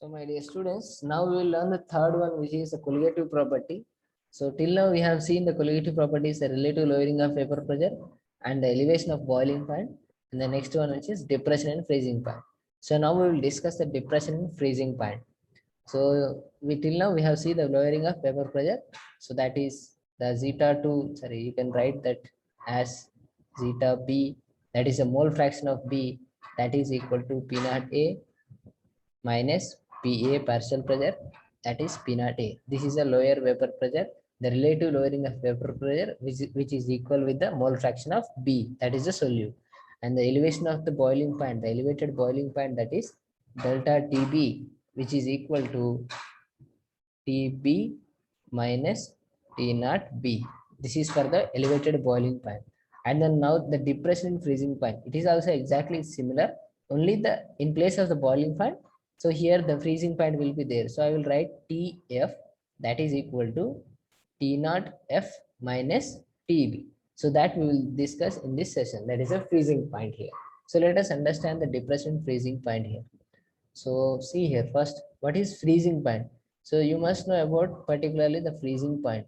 So my dear students, now we will learn the third one, which is the colligative property. So till now we have seen the colligative property is the relative lowering of vapor pressure and the elevation of boiling point. And the next one, which is depression and freezing point. So now we will discuss the depression and freezing point. So we till now we have seen the lowering of vapor pressure. So that is the zeta 2, sorry, you can write that as zeta B, that is a mole fraction of B, that is equal to P naught A minus PA partial pressure, that is P naught A. This is a lower vapor pressure, the relative lowering of vapor pressure which is equal with the mole fraction of B, that is the solute. And the elevation of the boiling point, the elevated boiling point, that is delta TB, which is equal to TB minus T naught B. This is for the elevated boiling point. And then now the depression and freezing point, it is also exactly similar, only the in place of the boiling point. So here the freezing point will be there. So I will write TF, that is equal to T naught F minus TB. So that we will discuss in this session. That is a freezing point here. So let us understand the depression freezing point here. So see here first, what is freezing point? So you must know about particularly the freezing point.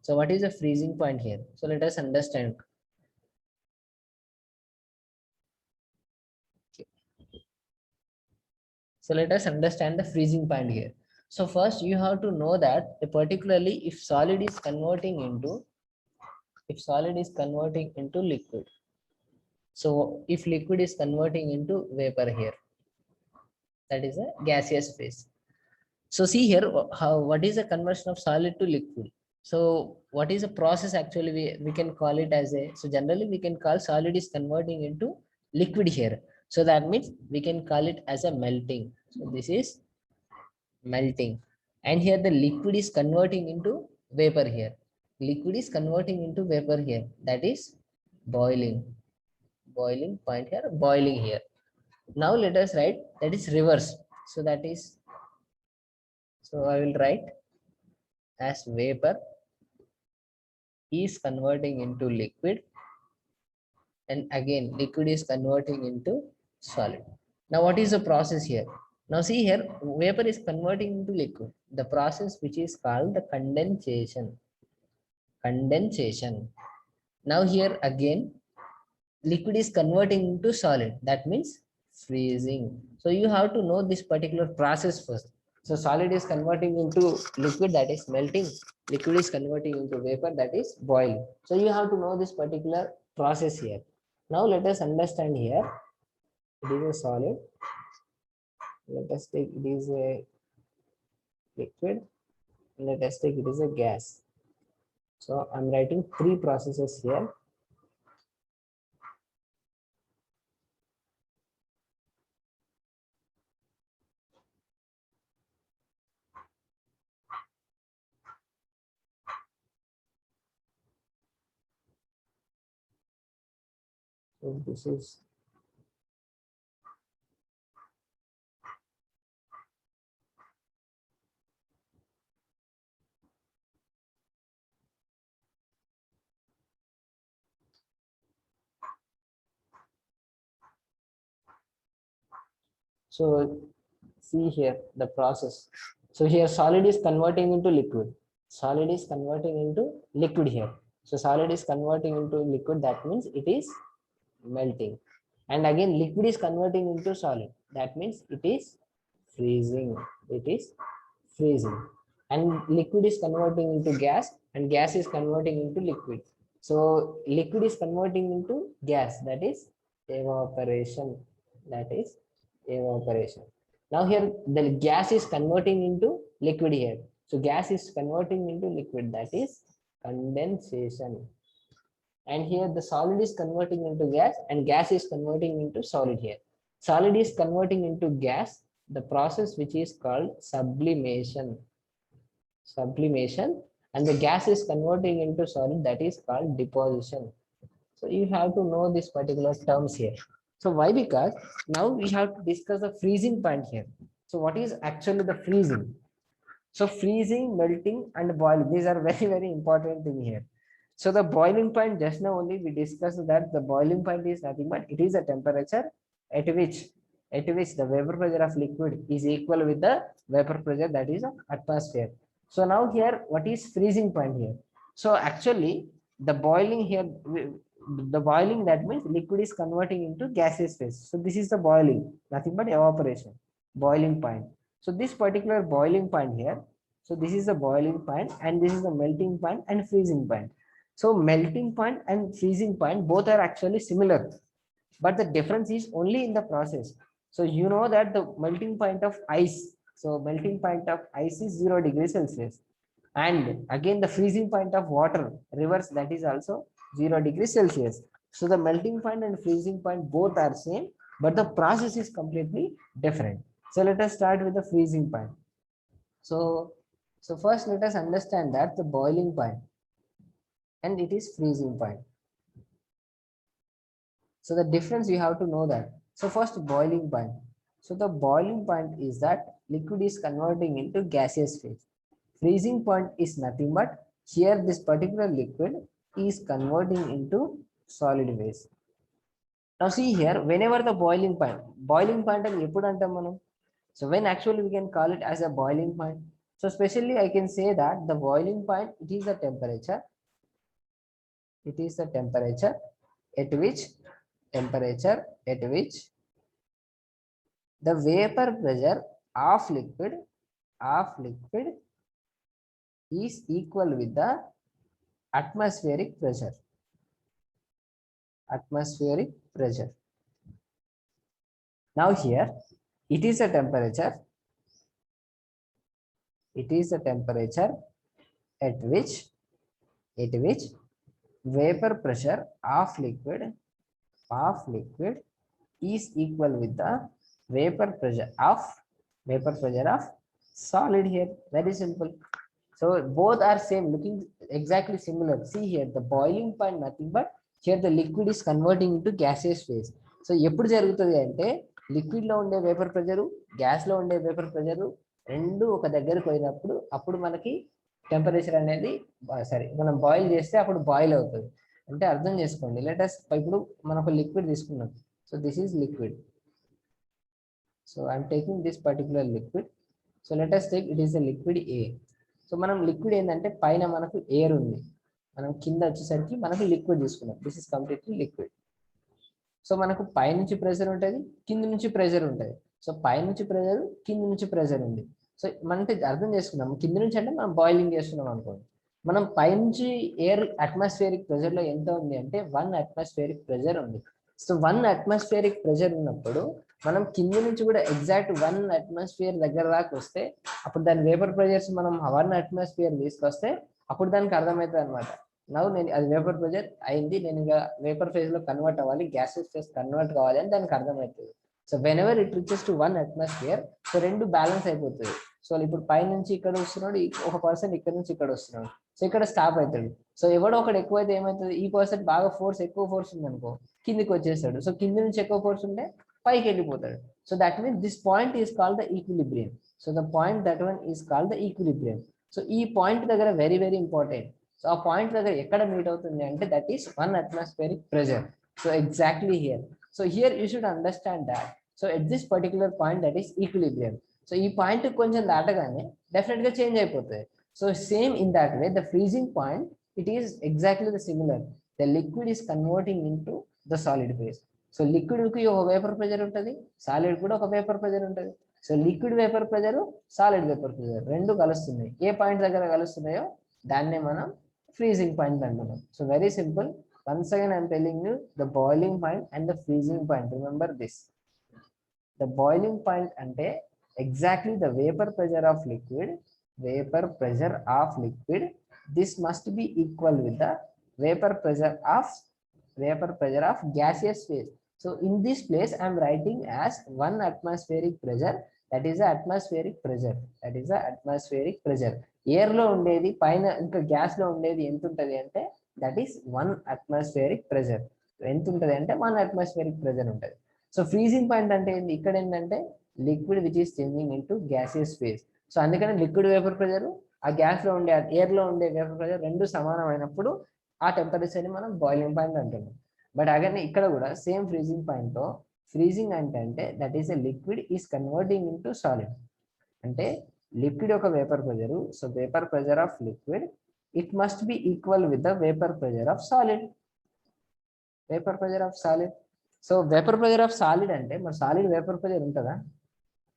So what is a freezing point here? So let us understand. So let us understand the freezing point here. So first you have to know that particularly if solid is converting into liquid. So if liquid is converting into vapor here, that is a gaseous phase. So see here how what is the conversion of solid to liquid. So what is the process actually we can call it as a, so generally we can call solid is converting into liquid here. So that means we can call it as a melting. So this is melting. And here the liquid is converting into vapor here. Liquid is converting into vapor here. That is boiling. Boiling point here, boiling here. Now let us write that is reverse. So that is, so I will write as vapor is converting into liquid, and again liquid is converting into solid. Now what is the process here? Now see here, vapor is converting into liquid. The process which is called the condensation. Condensation. Now here again liquid is converting into solid. That means freezing. So you have to know this particular process first. So solid is converting into liquid, that is melting. Liquid is converting into vapor, that is boiling. So you have to know this particular process here. Now let us understand here. It is a solid. Let us take it is a liquid. Let us take it is a gas. So I'm writing three processes here. So this is so see here the process. So here solid is converting into liquid. Solid is converting into liquid here. So solid is converting into liquid, that means it is melting. And again liquid is converting into solid. That means it is freezing. It is freezing. And liquid is converting into gas, and gas is converting into liquid. So liquid is converting into gas, that is evaporation. That is evaporation. Now here the gas is converting into liquid here. So gas is converting into liquid, that is condensation. And here the solid is converting into gas and gas is converting into solid here. Solid is converting into gas, the process which is called sublimation. Sublimation. And the gas is converting into solid, that is called deposition. So you have to know this particular terms here. So why? Because now we have to discuss the freezing point here. So what is actually the freezing? So freezing, melting and boiling, these are very, very important thing here. So the boiling point, just now only we discussed that the boiling point is nothing but it is a temperature at which at which the vapor pressure of liquid is equal with the vapor pressure that is of atmosphere. So now here, what is freezing point here? So actually the boiling here, the boiling, that means liquid is converting into gaseous phase. So this is the boiling, nothing but evaporation, boiling point. So this particular boiling point here, so this is the boiling point and this is the melting point and freezing point. So melting point and freezing point both are actually similar, but the difference is only in the process. So you know that the melting point of ice, so melting point of ice is 0 degrees Celsius, and again the freezing point of water, rivers, that is also 0 degrees Celsius. So the melting point and freezing point both are same, but the process is completely different. So let us start with the freezing point. So first let us understand that the boiling point and it is freezing point. So the difference you have to know that. So first, boiling point. So the boiling point is that liquid is converting into gaseous phase. Freezing point is nothing but here this particular liquid is converting into solid phase. Now see here, whenever the boiling point and epudu antam manam. So when actually we can call it as a boiling point. So especially I can say that the boiling point, it is the temperature. It is the temperature at which the vapor pressure of liquid is equal with the atmospheric pressure. Now here it is a temperature at which vapor pressure of liquid is equal with the vapor pressure of solid here. Very simple. So both are same, looking exactly similar. See here, the boiling point nothing but here the liquid is converting into gaseous phase. So ఎప్పుడు జరుగుతుంది అంటే liquid లో ఉండే vapour pressure, gas లో ఉండే vapour pressure రెండు ఒక దగ్గరకు పోయినప్పుడు అప్పుడు మనకి టెంపరేచర్ అనేది సరే మనం బాయిల్ చేస్తే అప్పుడు బాయిల్ అవుతుంది. అంటే అర్థం చేసుకోండి. లెటస్ ఇప్పుడు మనం ఒక లిక్విడ్ తీసుకున్నాం. So this is liquid. So I'm taking this particular liquid. So let's take it is the liquid A. So మనం లిక్విడ్ ఏంటంటే పైన మనకు ఎయిర్ ఉంది, మనం కింద వచ్చేసరికి మనకు లిక్విడ్ తీసుకున్నాం. This is completely liquid. So మనకు పైనుంచి ప్రెషర్ ఉంటుంది, కింద నుంచి ప్రెషర్ ఉంటుంది. సో పైనుంచి ప్రెషర్, కింద నుంచి ప్రెషర్ ఉంది. సో మనకి అర్థం చేసుకున్నాం, కింద నుంచి అంటే మనం బాయిలింగ్ చేస్తున్నాం అనుకోండి. మనం పైనుంచి ఎయిర్ అట్మాస్ఫియరిక్ ప్రెషర్ లో ఎంత ఉంది అంటే 1 అట్మాస్ఫియరిక్ ప్రెషర్ ఉంది. సో 1 అట్మాస్ఫియరిక్ ప్రెషర్ ఉన్నప్పుడు మనం కింద నుంచి కూడా ఎగ్జాక్ట్ 1 అట్మాస్ఫియర్ దగ్గర దాకా వస్తే అప్పుడు దాని వేపర్ ప్రెషర్స్ మనం 1 అట్మాస్ఫియర్ తీసుకొస్తే అప్పుడు దానికి అర్థమవుతుంది అనమాట. నవ్వు నేను అది వేపర్ ప్రెషర్ అయింది, నేను ఇంకా వేపర్ ఫేజ్ లో కన్వర్ట్ అవ్వాలి, గ్యాసెస్ ఫేజ్ కన్వర్ట్ కావాలి అని దానికి అర్థమవుతుంది. So when ever it reaches to 1 atmosphere, so రెండు బ్యాలెన్స్ అయిపోతుంది. సో ఇప్పుడు పై నుంచి ఇక్కడ వస్తున్నాడు, ఒక పర్సన్ ఇక్కడ నుంచి ఇక్కడ వస్తున్నాడు, సో ఇక్కడ స్టాప్ అవుతాడు. సో ఎవడో ఒకటి ఎక్కువైతే ఏమవుతుంది, ఈ పర్సన్ బాగా ఎక్కువ ఫోర్స్ ఉంది అనుకో, కిందికి వచ్చేస్తాడు. సో కింది నుంచి ఎక్కువ ఫోర్స్ ఉంటే పైకి వెళ్ళిపోతాడు. So that means this point is called the equilibrium. So the point that one is called the equilibrium. So ఈ పాయింట్ దగ్గర వెరీ వెరీ ఇంపార్టెంట్. సో ఆ పాయింట్ దగ్గర ఎక్కడ మీట్ అవుతుంది అంటే that is 1 atmospheric pressure. So exactly here. So here you should understand that. So at this particular point that is equilibrium. So ఈ point కొంచెం దాటగానే డెఫినెట్ గా చేంజ్ అయిపోతుంది. So same in that way the freezing point, it is exactly the similar. The liquid is converting in to the solid phase. So liquid కి ఒక vapour pressure ఉంటుంది, solid కూడా ఒక వేపర్ ప్రెషర్ ఉంటుంది. So liquid vapour pressure, solid vapour pressure రెండు కలుస్తున్నాయి. ఏ point దగ్గర కలుస్తున్నాయో దాన్నే మనం ఫ్రీజింగ్ పాయింట్ అంటున్నాం. So very simple. Once again I'm telling you the boiling point and the freezing point. Remember this. The boiling point అంటే exactly the vapor pressure of liquid, this must be equal with the vapor pressure of gaseous phase. So in this place I am writing as 1 atmospheric pressure, that is the atmospheric pressure. Air లో ఉండేది పైన, ఇంకా gas లో ఉండేది ఎంత ఉంటది అంటే that is 1 atmospheric pressure. ఎంత ఉంటది అంటే 1 atmospheric pressure ఉంటది. సో ఫ్రీజింగ్ పాయింట్ అంటే ఏంటి, ఇక్కడ ఏంటంటే liquid which is changing into gaseous phase. So అందుకని లిక్విడ్ వేపర్ ప్రెషర్, ఆ గ్యాస్ లో ఉండే ఎయిర్ లో ఉండే వేపర్ ప్రెషర్ రెండు సమానమైనప్పుడు ఆ టెంపరేచర్ ని మనం బాయిలింగ్ పాయింట్ అంటున్నాం. బట్ అలాగే ఇక్కడ కూడా సేమ్ ఫ్రీజింగ్ పాయింట్ తో ఫ్రీజింగ్ అంటే that is a liquid is converting into solid. అంటే లిక్విడ్ ఒక vapour pressure, so vapour pressure of liquid it must be equal with the vapour pressure of solid. Vapour pressure of solid. So vapour pressure of solid అంటే మరి solid vapour pressure ఉంటుందా?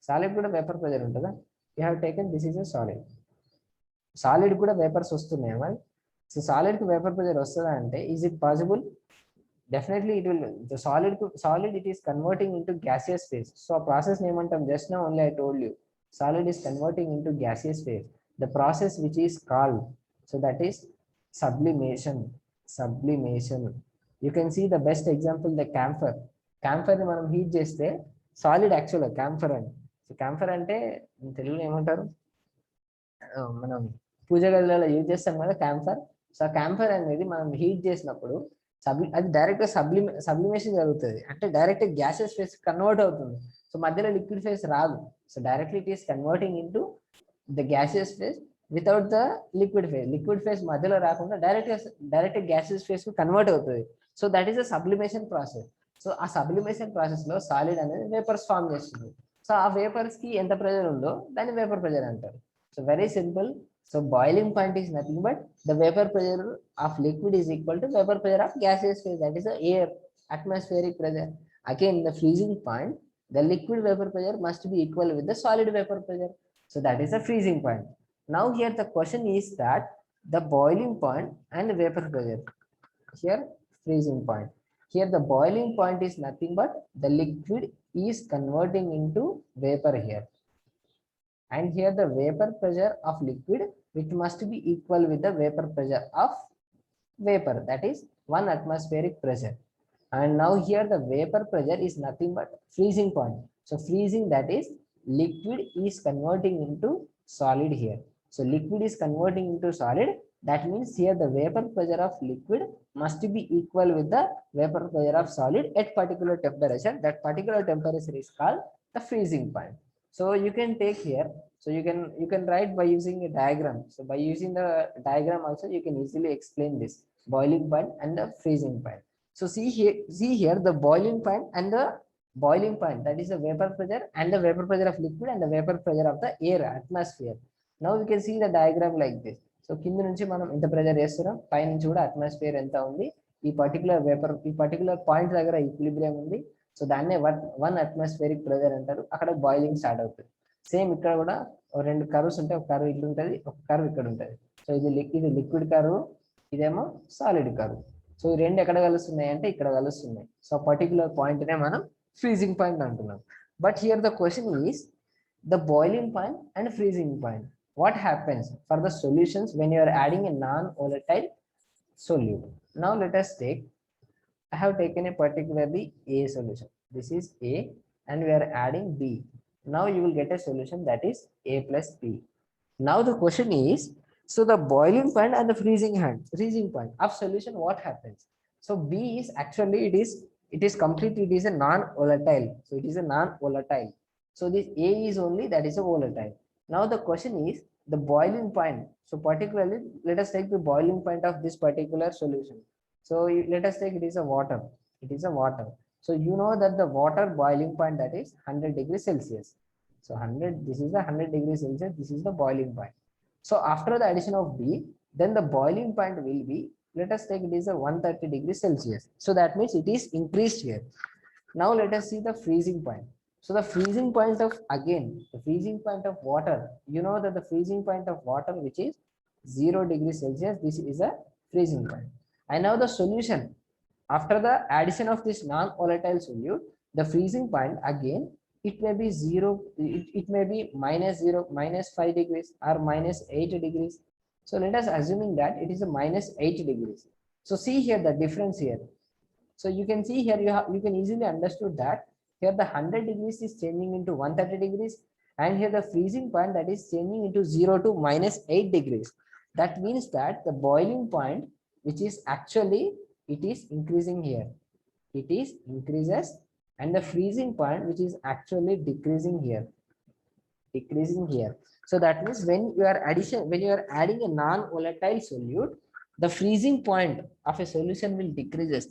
Solid కూడా vapour pressure ఉంటుందా? You have taken this is a solid. Solid కూడా vapours వస్తున్నాయి మరి. So solid కి vapour pressure వస్తుందా అంటే is it possible? Definitely it will. The solid it is converting into gaseous phase. So ఆ process ఏమంటాం? Just now only I told you solid is converting into gaseous phase, the process which is called, so that is sublimation. You can see the best example, the camphor ని మనం heat చేస్తే solid యాక్చువల్గా camphor అని. So camphor అంటే తెలుగులో ఏమంటారు? మనం పూజ గదిలో యూజ్ చేస్తాం కదా camphor. సో ఆ camphor అనేది మనం హీట్ చేసినప్పుడు అది డైరెక్ట్ సబ్లిమేషన్ జరుగుతుంది, అంటే డైరెక్ట్ గ్యాసెస్ ఫేజ్ కన్వర్ట్ అవుతుంది. సో మధ్యలో లిక్విడ్ ఫేజ్ రాదు. So directly it is converting into the gaseous phase without the liquid phase. Liquid phase మధ్యలో రాకుండా డైరెక్ట్ గ్యాసియస్ ఫేజ్ కు కన్వర్ట్ అవుతుంది. So that is a sublimation process. So ఆ sublimation process లో solid అనేది vapours form చేస్తుంది. So ఆ vapours కి ఎంత ప్రెజర్ ఉందో దాన్ని వేపర్ ప్రెజర్ అంటారు. So very simple. So boiling point is nothing but the vapor pressure of liquid is equal to vapor pressure of gaseous phase, that is the air, atmospheric pressure. Again, the freezing point, the liquid vapor pressure must be equal with the solid vapor pressure. So that is the freezing point. Now here the question is that the boiling point and the vapor pressure. Here freezing point. Here the boiling point is nothing but the liquid is converting into vapor here. And here the vapor pressure of liquid, which must be equal with the vapor pressure of vapor, that is 1 atmospheric pressure. And now here the vapor pressure is nothing but freezing point. So freezing, that is liquid is converting into solid here. So liquid is converting into solid. That means here the vapor pressure of liquid must be equal with the vapor pressure of solid at particular temperature. That particular temperature is called the freezing point. So you can take here, so you can write by using a diagram. So by using the diagram also you can easily explain this boiling point and the freezing point. So see here the boiling point and the boiling point, that is the vapor pressure and the vapor pressure of liquid and the vapor pressure of the air, atmosphere. Now we can see the diagram like this. So కింద నుంచి మనం ఎంత pressure చేస్తున్నాం, పై నుంచి కూడా atmosphere ఎంత ఉంది, ఈ పర్టికులర్ పాయింట్ దగ్గర ఈక్విలిబ్రియం ఉంది. సో దాన్నే 1 అట్మాస్ఫియరిక్ ప్రెజర్ అంటారు. అక్కడ బాయిలింగ్ స్టార్ట్ అవుతుంది. సేమ్ ఇక్కడ కూడా 2 కర్వ్స్ ఉంటాయి, ఒక కర్వ్ ఇట్లా ఉంటుంది, ఒక కర్వ్ ఇక్కడ ఉంటుంది. సో ఇది లిక్విడ్ కర్వ్, ఇదేమో సాలిడ్ కర్వ్. సో ఈ రెండు ఎక్కడ కలుస్తున్నాయి అంటే ఇక్కడ కలుస్తున్నాయి. సో పర్టికులర్ పాయింట్ నే మనం ఫ్రీజింగ్ పాయింట్ అంటున్నాం. But here the question is the boiling point and freezing point. What happens for the solutions when you are adding a non-volatile solute? Now let us take, I have taken a particularly A solution. This is A and we are adding B. Now you will get a solution that is A plus B. Now the question is, so the boiling point and the freezing point of solution, what happens? So B is actually, it is complete, it is a non-volatile. So it is a non-volatile. So this A is only, that is a volatile. Now the question is the boiling point. So particularly let us take the boiling point of this particular solution. So let us take it is a water. It is a water. So you know that the water boiling point, that is 100 degrees Celsius. So 100, this is the 100 degrees Celsius. This is the boiling point. So after the addition of B, then the boiling point will be, let us take it is a 130 degrees Celsius. So that means it is increased here. Now let us see the freezing point. So the freezing point of, again, the freezing point of water, you know that the freezing point of water, which is 0 degrees Celsius, this is a freezing point. And now the solution, after the addition of this non-volatile solute, the freezing point again, it may be 0, it may be -5 degrees or -8 degrees. So let us assuming that it is a -8 degrees. So see here the difference here. So you can see here, you can easily understood that here the 100 degrees is changing into 130 degrees, and here the freezing point, that is changing into 0 to -8 degrees. That means that the boiling point, which is actually, it is increasing here, it is increases, and the freezing point, which is actually decreasing here. So that means when you are adding a non-volatile solute, the freezing point of a solution will decreases,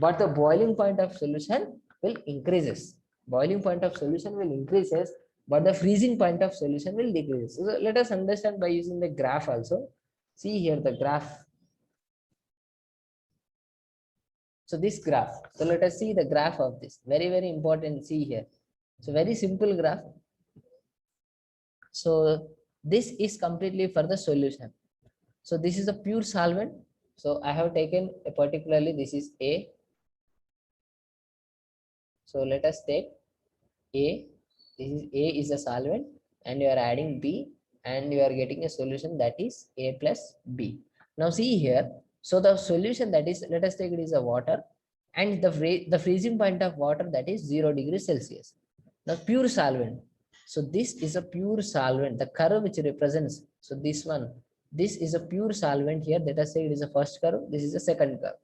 but the boiling point of solution will increases. Boiling point of solution will increases, but the freezing point of solution will decrease. So let us understand by using the graph also. See here the graph. So this graph. So let us see the graph of this. Very, very important. See here. So very simple graph. So this is completely for the solution. So this is a pure solvent. So I have taken a particularly this is A. So let us take A. This is A is a solvent and you are adding B and you are getting a solution that is A plus B. Now see here. So the solution that is, let us take it is a water and the freezing point of water that is 0 degrees Celsius. Now pure solvent. So this is a pure solvent. The curve which represents, so this one, this is a pure solvent here. Let us say it is a first curve. This is a second curve.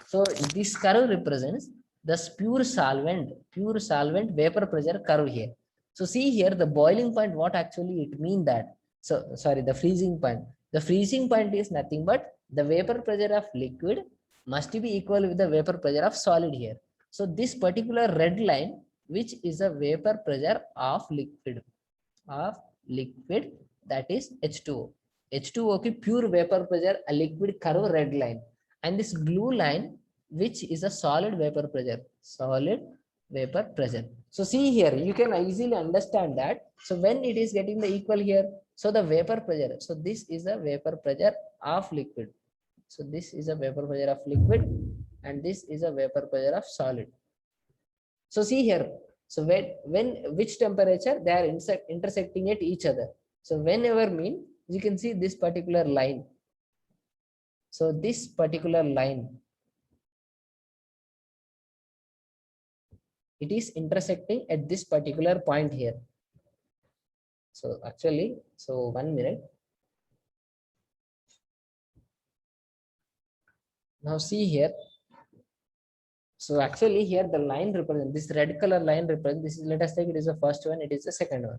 So this curve represents the pure solvent vapor pressure curve here. So see here the boiling point, what actually it mean that. So sorry, the freezing point. The freezing point is nothing but the vapor pressure of liquid must be equal with the vapor pressure of solid here. So this particular red line, which is a vapor pressure of liquid that is H2O. H2O ki pure vapor pressure, a liquid curve red line. And this blue line, which is a solid vapor pressure. So see here, you can easily understand that. So when it is getting the equal here, so the vapor pressure, so this is a vapor pressure of liquid. So this is a vapor pressure of liquid and this is a vapor pressure of solid. So see here, so when which temperature they are intersecting at each other. So whenever mean, you can see this particular line. So this particular line, it is intersecting at this particular point here. So actually, so 1 minute. Now see here. So actually here the line represents, this red color line represents, this is, let us take it is the first one, it is the second one.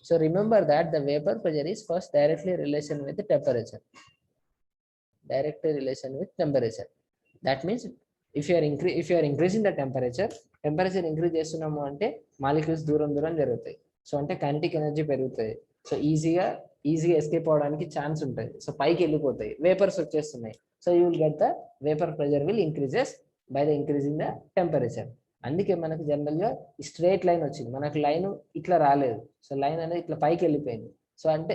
So remember that the vapor pressure is first directly relation with the temperature. Directly relation with temperature. That means if you are increasing the temperature increase చేస్తున్నాము అంటే molecules దూరం జరుగుతాయి. So అంటే kinetic energy పెరుగుతాయి. So ఈజీగా escape అవడానికి chance ఉంటుంది. So పైకి వెళ్ళిపోతాయి, వేపర్స్ వచ్చేస్తున్నాయి. So you will get the vapour pressure will increases by the increasing the temperature. అందుకే మనకు జనరల్ గా స్ట్రేట్ లైన్ వచ్చింది, మనకు లైన్ ఇట్లా రాలేదు. సో లైన్ అనేది ఇట్లా పైకి వెళ్ళిపోయింది. సో అంటే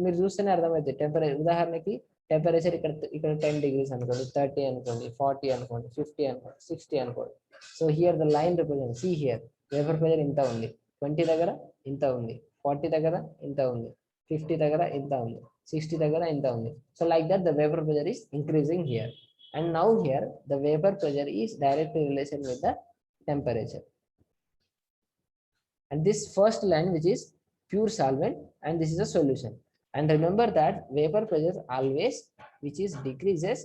మీరు చూస్తేనే అర్థమవుతుంది. టెంపరేచర్ ఉదాహరణకి టెంపరేచర్ ఇక్కడ 10 degrees అనుకోండి, 30 అనుకోండి, 40 అనుకోండి, 50 అనుకోండి, 60 అనుకోండి. So here the line represent, see here vapour pressure ఇంత ఉంది, 20 దగ్గర ఇంత ఉంది, 40 దగ్గర ఇంత ఉంది, 50 దగ్గర ఇంత ఉంది, 60 దగ్గర ఇంత ఉంది. So like that the vapour pressure is increasing here. And now here the vapour pressure is directly relation with the temperature. And this first line which is pure solvent and this is a solution. And remember that vapor pressure always which is decreases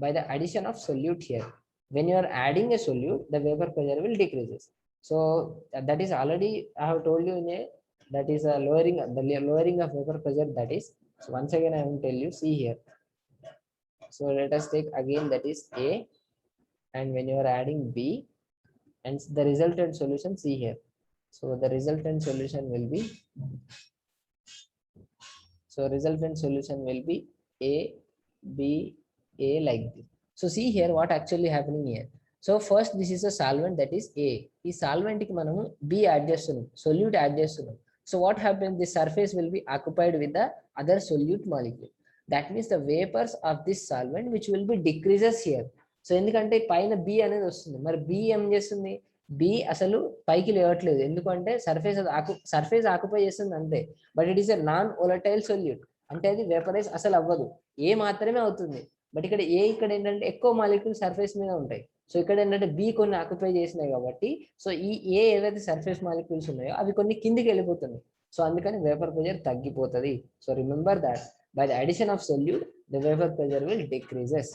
by the addition of solute here. When you are adding a solute, the vapor pressure will decreases. So that is already I have told you in a, that is a lowering of vapor pressure, that is. So once again I will tell you, see here. So let us take again, that is A, and when you are adding B and the resultant solution, see here. So the resultant solution will be, so resultant solution will be A, B, A like this. So see here what actually happening here. So first this is a solvent, that is A. This solvent ki manamu B add chestunam, solute add chestunam. So what happens, the surface will be occupied with the other solute molecule. That means the vapors of this solvent which will be decreases here. So ఎందుకంటే పైన B అనేది వస్తుంది, మరి B ఏం చేస్తుంది, B అసలు పైకి లేవట్లేదు. ఎందుకంటే సర్ఫేస్ ఆక్యుపై చేస్తుంది అంతే. But it is a non volatile solute, అంటే అది వేపరైజ్ అసలు అవ్వదు, ఏ మాత్రమే అవుతుంది. బట్ ఇక్కడ ఏ, ఇక్కడ ఏంటంటే ఎక్కువ మాలిక్యూల్ సర్ఫేస్ మీద ఉంటాయి. సో ఇక్కడ ఏంటంటే బి కొన్ని ఆక్యుపై చేసినాయి కాబట్టి, సో ఈ ఏవైతే సర్ఫేస్ మాలిక్యూల్స్ ఉన్నాయో అవి కొన్ని కిందికి వెళ్ళిపోతున్నాయి. సో అందుకని వేపర్ ప్రెషర్ తగ్గిపోతుంది. So remember that by the addition of solute the vapour pressure will decreases.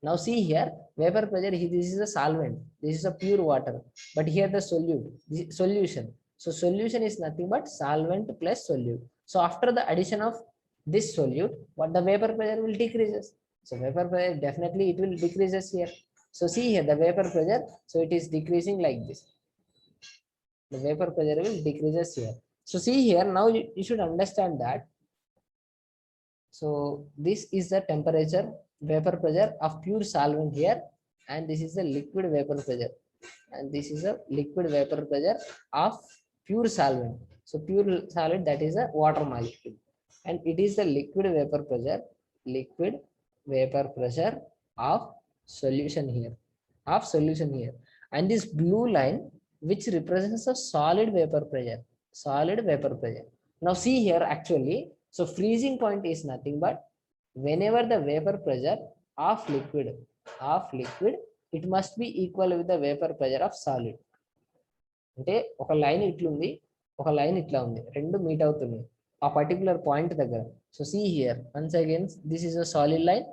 Now see here, vapor pressure, this is a solvent, this is a pure water, but here the solution. So solution is nothing but solvent plus solute. So after the addition of this solute, what the vapor pressure will decreases. So vapor pressure definitely it will decreases here. So see here the vapor pressure, so it is decreasing like this. the vapor pressure will decreases here. So see here, now you should understand that. So this is the temperature vapor pressure of pure solvent here, and this is the liquid vapor pressure, and this is a liquid vapor pressure of pure solvent. So pure solid, that is a water molecule, and it is the liquid vapor pressure, liquid vapor pressure of solution here, of solution here. And this blue line which represents a solid vapor pressure, solid vapor pressure. Now see here, actually, so freezing point is nothing but whenever the vapor pressure of liquid, it must be equal with the vapor pressure of solid. అంటే ఒక line ఇట్లుంది, ఒక line ఇట్లా ఉంది, రెండు meet అవుతున్నాయి ఆ particular point దగ్గర. So see here once again, this is a solid line,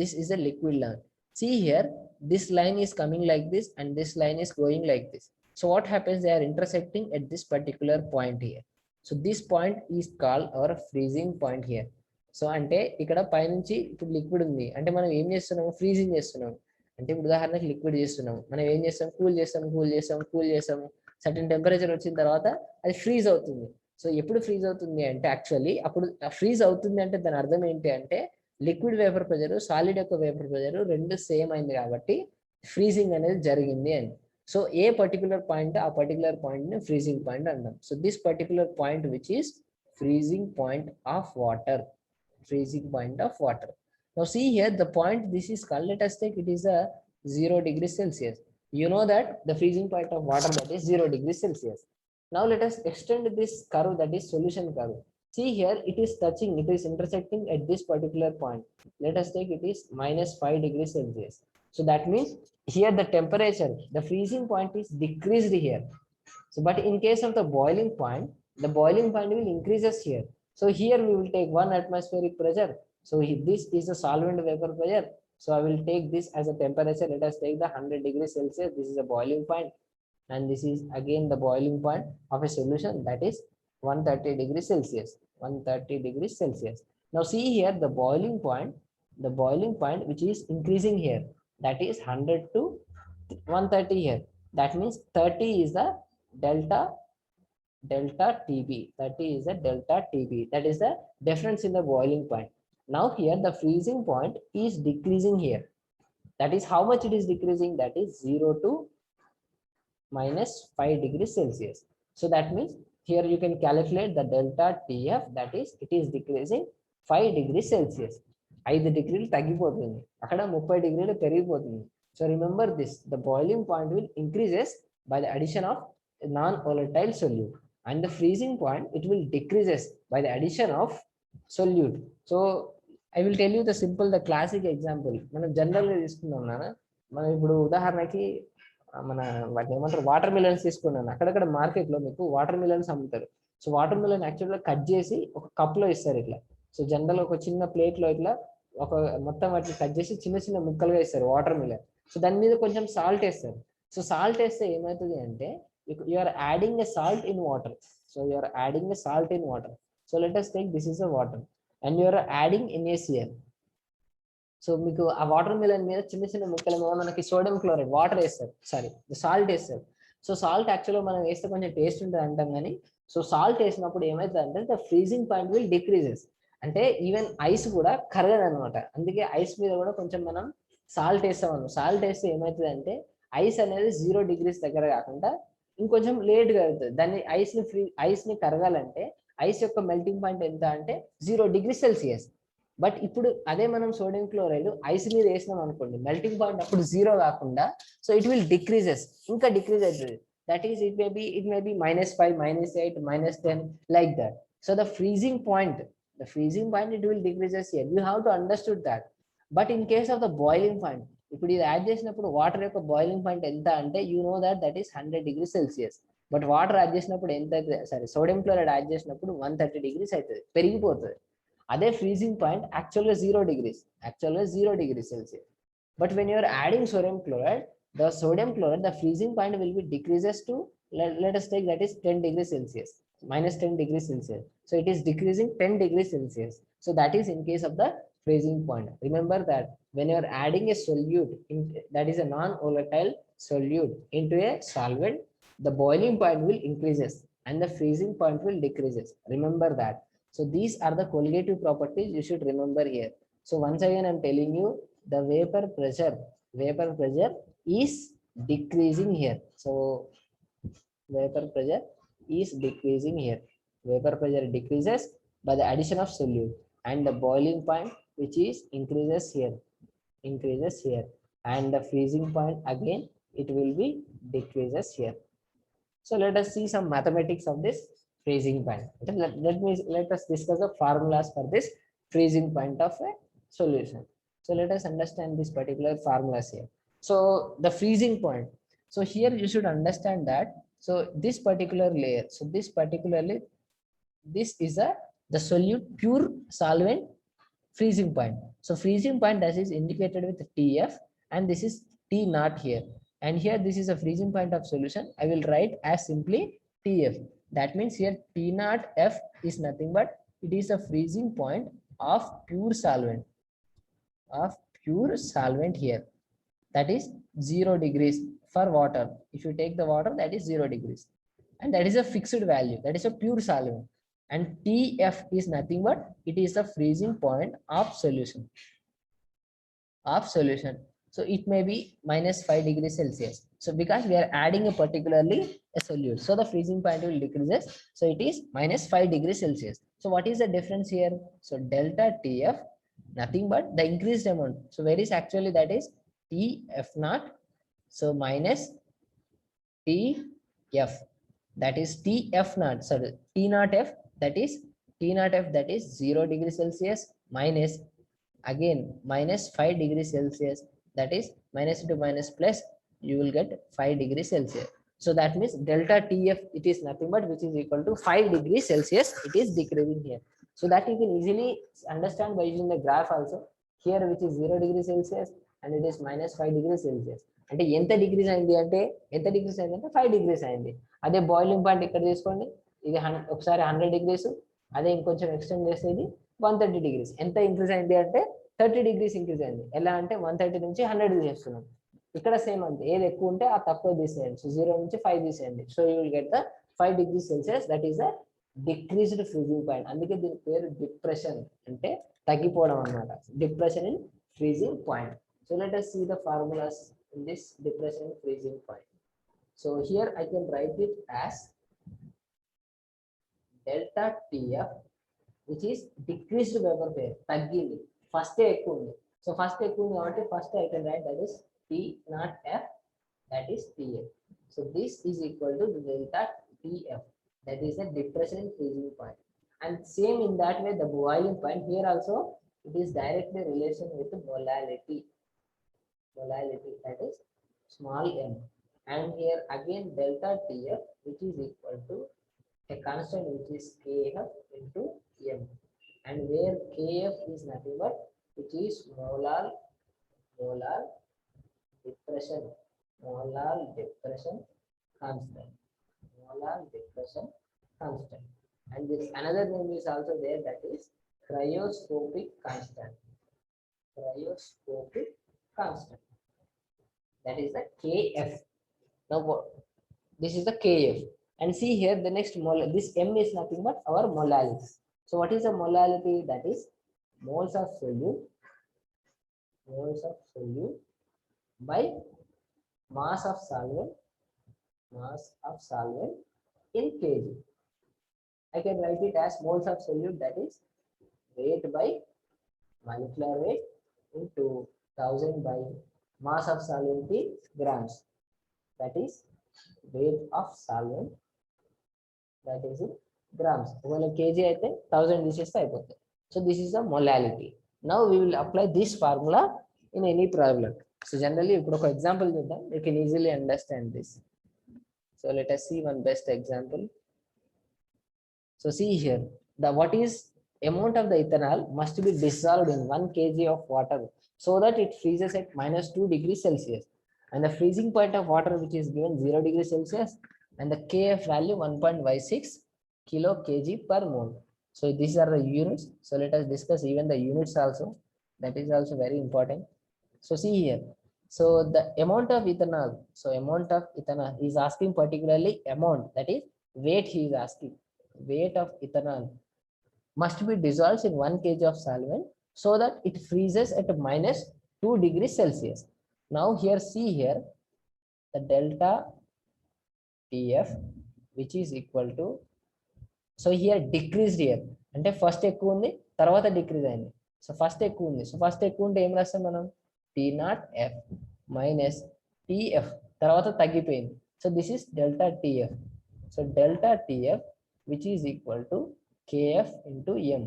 this is a liquid line. See here, this line is coming like this and this line is going like this. So what happens, they are intersecting at this particular point here. So this point is called our freezing point here. So అంటే ఇక్కడ పైనుంచి ఇప్పుడు liquid ఉంది అంటే మనం ఏం చేస్తున్నాము, freezing చేస్తున్నాము. అంటే ఇప్పుడు ఉదాహరణకి లిక్విడ్ చేస్తున్నాము, మనం ఏం చేస్తాం, కూల్ చేస్తాము. సర్టెన్ టెంపరేచర్ వచ్చిన తర్వాత అది ఫ్రీజ్ అవుతుంది. సో ఎప్పుడు ఫ్రీజ్ అవుతుంది అంటే, యాక్చువల్లీ అప్పుడు ఫ్రీజ్ అవుతుంది అంటే దాని అర్థం ఏంటి అంటే, లిక్విడ్ వేపర్ ప్రెజర్, సాలిడ్ యొక్క వేపర్ ప్రెజర్ రెండు సేమ్ అయింది కాబట్టి ఫ్రీజింగ్ అనేది జరిగింది అని. సో ఏ పర్టికులర్ పాయింట్, ఆ పర్టికులర్ పాయింట్ ని ఫ్రీజింగ్ పాయింట్ అంటాం. So this particular point which is freezing point of water, freezing point of water. Now see here, the point this is called, let us take it is a 0 degrees Celsius. You know that the freezing point of water, that is 0 degrees Celsius. Now let us extend this curve, that is solution curve. See here, it is touching, it is intersecting at this particular point. Let us take it is -5 degrees Celsius. So that means here the temperature, the freezing point is decreased here. So but in case of the boiling point, the boiling point will increases here. So here we will take 1 atmospheric pressure. So this is a solvent vapor pressure. So I will take this as a temperature. Let us take the 100 degrees Celsius. This is a boiling point. And this is again the boiling point of a solution, that is 130 degrees Celsius. 130 degrees Celsius. Now see here, the boiling point which is increasing here, that is 100 to 130 here. That means 30 is the delta TB. 30 is the delta TB. That is the difference in the boiling point. Now here the freezing point is decreasing here. That is how much it is decreasing, that is 0 to -5 degrees Celsius. So that means here you can calculate the delta TF, that is it is decreasing 5 degrees Celsius. 5 డిగ్రీలు తగ్గిపోతుంది, అక్కడ 30 డిగ్రీలు పెరిగిపోతుంది. So remember this, the boiling point will increases by the addition of non-volatile solute, and the freezing point it will decreases by the addition of solute. So I will tell you the simple, the classic example. మనం general గా తీసుకుందాం నాన్న, మనం ఇప్పుడు ఉదాహరణకి మన వాటిని ఏమంటారు, వాటర్ మిలన్స్ తీసుకున్నాను. అక్కడక్కడ మార్కెట్ లో మీకు వాటర్ మిలన్స్ అమ్ముతారు. సో వాటర్ మిలన్ యాక్చువల్గా కట్ చేసి ఒక కప్ లో ఇస్తారు ఇట్లా. సో జనరల్ ఒక చిన్న ప్లేట్ లో ఇట్లా ఒక మొత్తం వాటిని కట్ చేసి చిన్న చిన్న ముక్కలుగా ఇస్తారు వాటర్ మిలన్. సో దాని మీద కొంచెం సాల్ట్ వేస్తారు. సో సాల్ట్ వేస్తే ఏమవుతుంది అంటే, you are adding a salt in water. So you are adding a salt in water. So let us take this is a water and you are adding NaCl. So మీకు ఆ water melon మీద చిన్న చిన్న ముక్కలు మనకి sodium chloride water వేస్తారు, sorry salt వేస్తారు. So salt యాక్చువల్గా మనం వేస్తే కొంచెం టేస్ట్ ఉంటుంది అంటాం కానీ, సో సాల్ట్ వేసినప్పుడు ఏమవుతుంది అంటే the freezing point will decreases. అంటే ఈవెన్ ఐస్ కూడా కరగదు అనమాట. అందుకే ఐస్ మీద కూడా కొంచెం మనం సాల్ట్ వేస్తాం. సాల్ట్ వేస్తే ఏమవుతుంది అంటే ఐస్ అనేది 0 degrees దగ్గర కాకుండా ఇంకొంచెం లేట్గా అవుతుంది. దాన్ని ఐస్ ని కరగాలంటే ఐస్ యొక్క మెల్టింగ్ పాయింట్ ఎంత అంటే 0 degrees Celsius. బట్ ఇప్పుడు అదే మనం సోడియం క్లోరైడ్ ఐస్ మీద వేసినాం అనుకోండి, మెల్టింగ్ పాయింట్ అప్పుడు 0 కాకుండా సో ఇట్ విల్ డిక్రీజెస్, ఇంకా డిక్రీజ్ అవుతుంది. That is it may be -5, -8, -10 like that. So the freezing point it will decreases here. You have to understood that. But in case of the boiling point, ఇప్పుడు ఇది add చేసినప్పుడు water యొక్క boiling point ఎంత అంటే you know that is 100 degrees Celsius. But water add చేసినప్పుడు ఎంత అవుతుంది, sorry sodium chloride add చేసినప్పుడు 130 degrees అవుతుంది, పెరిగిపోతుంది. అదే ఫ్రీజింగ్ పాయింట్ యాక్చువల్గా 0 degrees Celsius. But when you're adding sodium chloride, the freezing point will be decreases to let us take that is 10 degrees Celsius, -10 degrees Celsius. So it is decreasing 10 degrees Celsius. So that is in case of the freezing point. Remember that when you are adding a solute that is a non-volatile solute into a solvent, the boiling point will increases and the freezing point will decreases. Remember that. So these are the colligative properties you should remember here. So once again, I'm telling you the vapor pressure is decreasing here. So vapor pressure is decreasing here. Vapor pressure decreases by the addition of solute, and the boiling point which is increases here, and the freezing point again it will be decreases here. So let us see some mathematics of this freezing point. Let us discuss the formulas for this freezing point of a solution. So let us understand this particular formulas here. So the freezing point. So here you should understand that. So this particular layer. So this particularly, this is the solute pure solvent freezing point. So freezing point that is indicated with TF, and this is T naught here. And here this is a freezing point of solution. I will write as simply TF. That means here T naught F is nothing but it is a freezing point of pure solvent here. That is 0 degrees for water. If you take the water, that is 0 degrees. And that is a fixed value. That is a pure solvent. And TF is nothing but it is the freezing point of solution. So it may be -5 degrees Celsius. So because we are adding a particularly a solute, so the freezing point will decreases. So it is -5 degrees Celsius. So what is the difference here? So delta TF, nothing but the increased amount. So where is actually that is TF naught. So minus TF, that is TF naught. Sorry, T naught F, that is 0 degrees Celsius minus again -5 degrees Celsius, that is minus into minus plus, you will get 5 degrees Celsius. So that means delta TF, it is nothing but which is equal to 5 degrees Celsius. It is decreasing here. So that you can easily understand by using the graph also. Here which is 0 degrees Celsius and it is -5 degrees Celsius. అంటే ఎంత degrees అయింది అంటే 5 degrees అయింది. అదే boiling point ఇక్కడ తీసుకోండి, ఇది ఒకసారి 100 డిగ్రీస్, అదే ఇంకొంచెం ఎక్స్టెండ్ చేస్తే ఇది 130 డిగ్రీస్. ఎంత ఇంక్రీజ్ అయింది అంటే 30 డిగ్రీస్ ఇంక్రీజ్ అయింది. ఎలా అంటే 130 నుంచి 100 చేస్తున్నాం. ఇక్కడ సేమ్ అంతే, ఏది ఎక్కువ ఉంటే ఆ తక్కువ తీసేయండి. సో 0 నుంచి 5 తీసేయండి. So you will get the 5 degrees Celsius. That is the decreased freezing point. అందుకే దీని పేరు డిప్రెషన్, అంటే తగ్గిపోవడం అన్నమాట. Depression in freezing point. So let us see the formulas in this depression freezing point. So here I can write it as delta TF, which is decreased vapor phase, తగ్గింది. First ఎక్కువ ఉంది. So first ఎక్కువ ఉంది కాబట్టి first I can write that is T naught F, that is TF. So this is equal to delta TF, that is the depression freezing point. And same in that way the boiling point, here also it is directly relation with molality, that is small m. And here again delta TF, which is equal to a constant which is KF into m, and where KF is nothing but which is molar depression constant. And this another name is also there, that is cryoscopic constant. That is the KF. Now this is the KF, and see here the next this m is nothing but our molality. So what is the molality? That is moles of solute by mass of solvent in kg. I can write it as moles of solute, that is weight by molecular weight into 1000 by mass of solvent in grams, that is weight of solvent, that is in grams. ఒకవేళ kg అయితే 1000 తీసేస్తే అయిపోతుంది. So this is the molality. Now we will apply this formula in any problem. So generally ఇప్పుడు ఒక example చూద్దాం, you can easily understand this. So let us see one best example. So see here, the what is amount of the ethanol must be dissolved in 1 kg of water so that it freezes at -2 degrees Celsius, and the freezing point of water which is given 0 degrees Celsius, and the KF value 1.16 kilo kg per mole. So these are the units. So let us discuss even the units also. That is also very important. So see here, So the amount of ethanol, so amount of ethanol, he is asking particularly amount, that is weight he is asking. Weight of ethanol must be dissolved in 1 kg of solvent so that it freezes at minus 2 degrees Celsius. Now here see here the delta TF which is equal to, so here decreased here అంటే first ఎక్కువ ఉంది తర్వాత decrease అయింది. So first ఎక్కువ ఉంది, so first ఎక్కువ ఉంటే ఏం రాస్తాం మనం, T naught F minus TF, తర్వాత తగ్గిపోయింది. So this is delta TF. So delta TF which is equal to kf into m.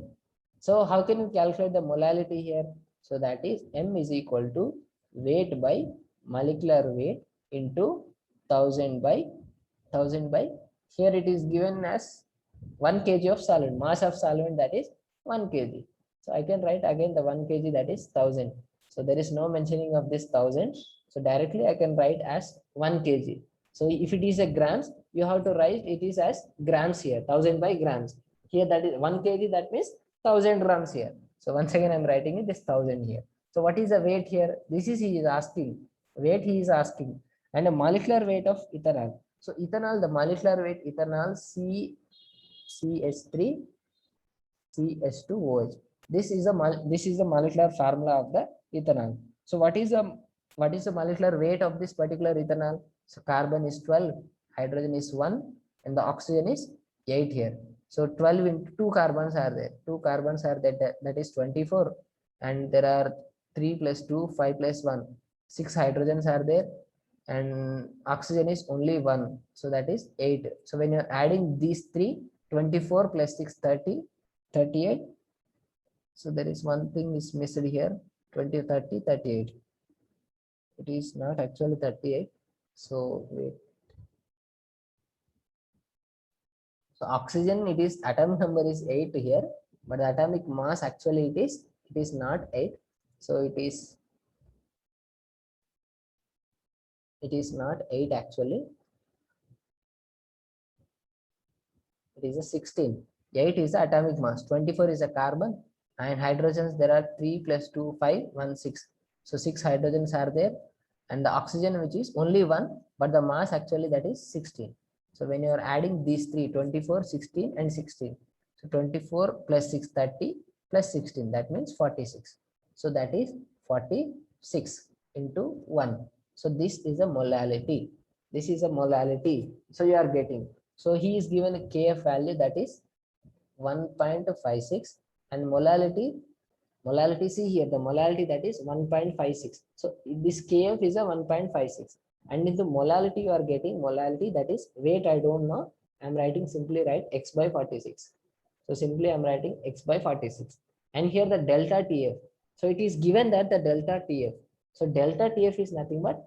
So how can you calculate the molality here? So that is m is equal to weight by molecular weight into 1000 by here it is given as 1 kg of solvent, mass of solvent that is 1 kg. So I can write again the 1 kg that is 1000. So there is no mentioning of this 1000. So directly I can write as 1 kg. So if it is a grams, you have to write it is as grams here, 1000 by grams. Here that is 1 kg, that means 1000 grams here. So once again I'm writing it this 1000 here. So what is the weight here? This is he is asking. Weight he is asking. And a molecular weight of ethanol. So ethanol, the molecular weight ethanol CH3 CH2OH. This is the molecular formula of the ethanol. So what is the molecular weight of this particular ethanol? So carbon is 12, hydrogen is 1, and the oxygen is 8 here. So 12 into 2 carbons are there. 2 carbons are there, that is 24. And there are 3 plus 2, 5 plus 1. 6 hydrogens are there. And oxygen is only 1. So that is 8. So when you're adding these 3, 24 plus 6, 30, 38. So there is one thing is missed here. 20, 30, 38. It is not actually 38. So wait. So oxygen, it is atomic number is 8 here, but the atomic mass actually it is not 8. So it is not 8 actually. It is a 16. 8 is the atomic mass, 24 is a carbon, and hydrogens there are 3 plus 2, 5, 1, 6. So 6 hydrogens are there, and the oxygen which is only 1, but the mass actually that is 16. So when you are adding these 3, 24, 16 and 16. So 24 plus 6, 30 plus 16, that means 46. So that is 46 into 1. So this is a molality. This is a molality. So you are getting. So he is given a kf value that is 1.56, and molality see here, the molality that is 1.56. So this kf is a 1.56. And in the molality you are getting molality, that is weight I don't know. I'm writing simply write x by 46. So simply I'm writing x by 46. And here the delta TF. So it is given that the delta TF. So delta TF is nothing but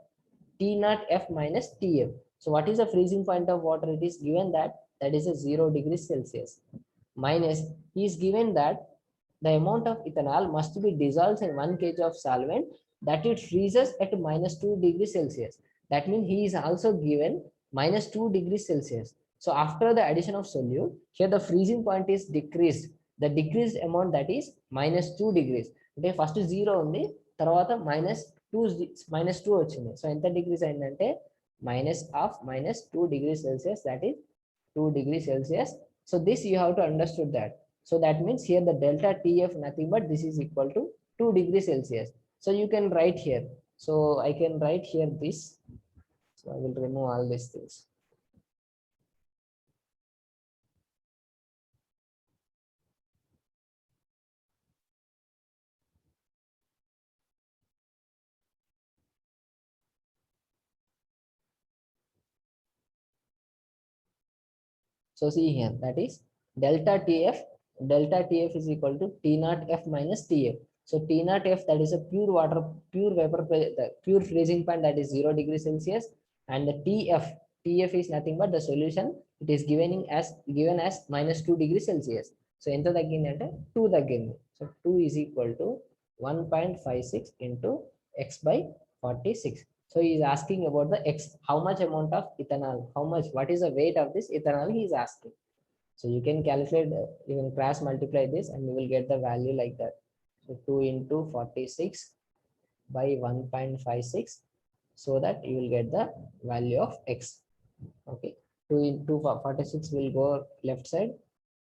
T naught F minus TF. So what is the freezing point of water? It is given that is a 0 degrees Celsius. Minus he is given that the amount of ethanol must be dissolved in 1 kg of solvent that it freezes at minus 2 degrees Celsius. That means he is also given minus 2 degrees Celsius. So after the addition of solute, here the freezing point is decreased. The decreased amount that is minus 2 degrees. Okay, first 0 ఉంది, తర్వాత minus 2 వచ్చింది. So ఎంత degrees అయిందంటే minus 2 degrees Celsius, that is 2 degrees Celsius. So this you have to understood that. So that means here the delta TF nothing but this is equal to 2 degrees Celsius. So you can write here. So I can write here this. So I will remove all these things. So see here, that is delta TF is equal to T naught F minus TF. So T naught F, that is a pure water, pure vapor, the pure freezing point, that is 0 degrees Celsius, and the TF is nothing but the solution. It is given as minus 2 degrees Celsius. So ento taggindi ante 2 taggindi. So 2 is equal to 1.56 into x by 46. So he is asking about the x, how much amount of ethanol, what is the weight of this ethanol he is asking. So you can calculate, you can cross multiply this and you will get the value like that. So 2 into 46 by 1.56. so that you will get the value of x. Okay, 2 into 46 will go left side,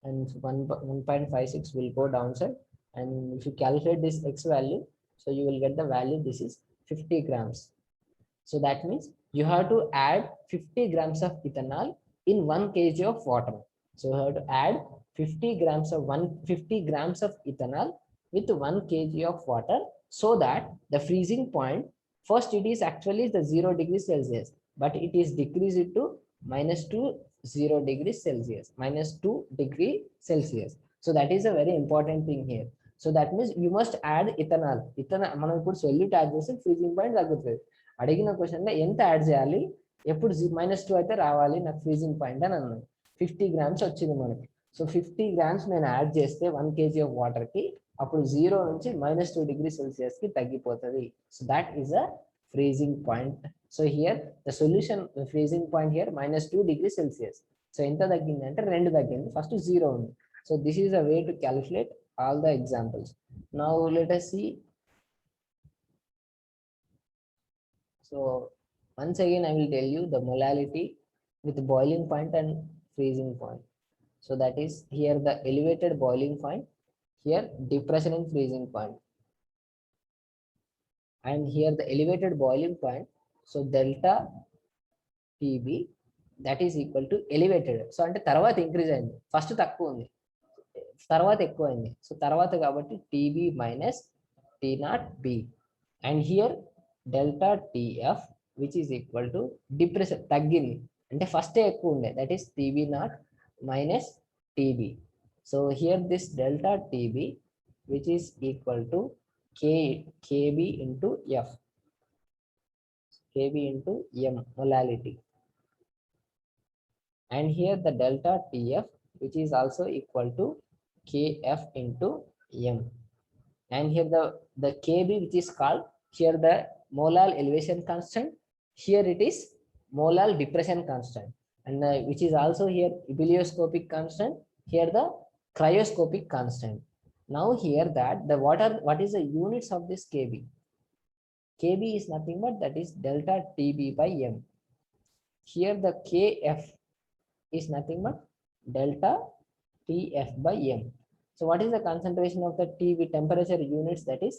and 1.56 will go downside. And if you calculate this x value, so you will get the value. This is 50 grams. So that means you have to add 50 grams of ethanol in 1 kg of water. So you have to add 50 grams of 150 grams of ethanol with 1 kg of water, so that the freezing point, first it is actually the 0 degrees Celsius, but it is decreased to -2 0 degrees Celsius, -2 degree Celsius. So that is a very important thing here. So that means you must add ethanol. Ethanol మనం ఇప్పుడు solute add చేస్తే freezing point తగ్గుతుంది. అడిగిన question లో ఎంత add చేయాలి, ఎప్పుడు -2 అయితే రావాలి నాకు ఫ్రీజింగ్ పాయింట్ అని అన్నాను. 50 గ్రామ్స్ వచ్చింది మనకి. సో 50 గ్రామ్స్ నేను యాడ్ చేస్తే 1 kg ఆఫ్ వాటర్ కి, అప్పుడు 0 నుంచి -2 డిగ్రీ సెల్సియస్ కి తగ్గిపోతుంది. So that is a freezing point. So here the solution freezing point here -2 degree Celsius. So ఎంత తగ్గింది అంటే 2 తగ్గింది, ఫస్ట్ 0 ఉంది. So this is a way to calculate all the examples. Now let us see. So once again I will tell you the molality with boiling point and freezing point. So that is here the elevated boiling point, here depression and freezing point, and here the elevated boiling point. So delta TB that is equal to elevated. So ante tarvata increase ayindi, first takku undi, తర్వాత ఎక్కువైంది. So తర్వాత కాబట్టి TB minus T0 B, and here delta TF which is equal to depression తగ్గింది, అంటే first ఎక్కువ ఉండే, that is TB0 minus TB. So here this delta TB which is equal to KB into F, KB into M molality, and here the delta TF which is also equal to Kf into M, and here the KB which is called here the molar elevation constant, here it is molar depression constant, and which is also here ebullioscopic constant, here the cryoscopic constant. Now here that the what is the units of this KB? KB is nothing but that is delta TB by M. Here the Kf is nothing but delta TF by M. So what is the concentration of the T with temperature units? That is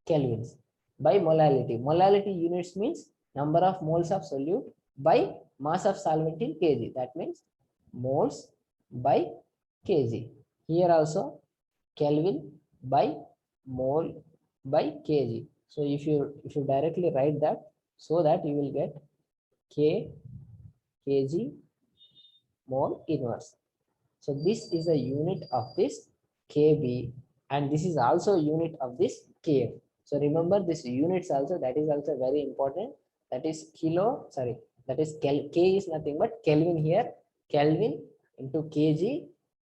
kelvins by molality. Molality units means number of moles of solute by mass of solvent in kg. That means moles by kg. Here also Kelvin by mole by kg. So if you directly write that, so that you will get kg mole inverse. So this is a unit of this KB, and this is also unit of this Kf. So remember this units also, that is also very important. That is that is K is nothing but Kelvin here, Kelvin into kg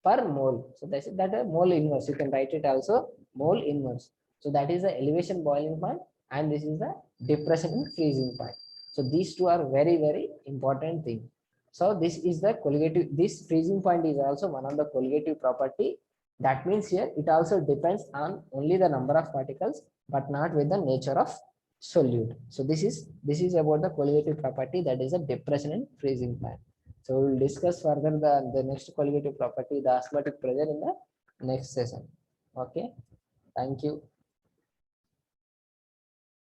per mole. So that is a mole inverse. You can write it also mole inverse. So that is the elevation boiling point, and this is the depression and freezing point. So these two are very, very important thing. So this is the colligative, this freezing point is also one of the colligative property. That means here it also depends on only the number of particles, but not with the nature of solute. So this is about the colligative property, that is a depression and freezing point. So we will discuss further the next colligative property, the osmotic pressure, in the next session. Okay, thank you.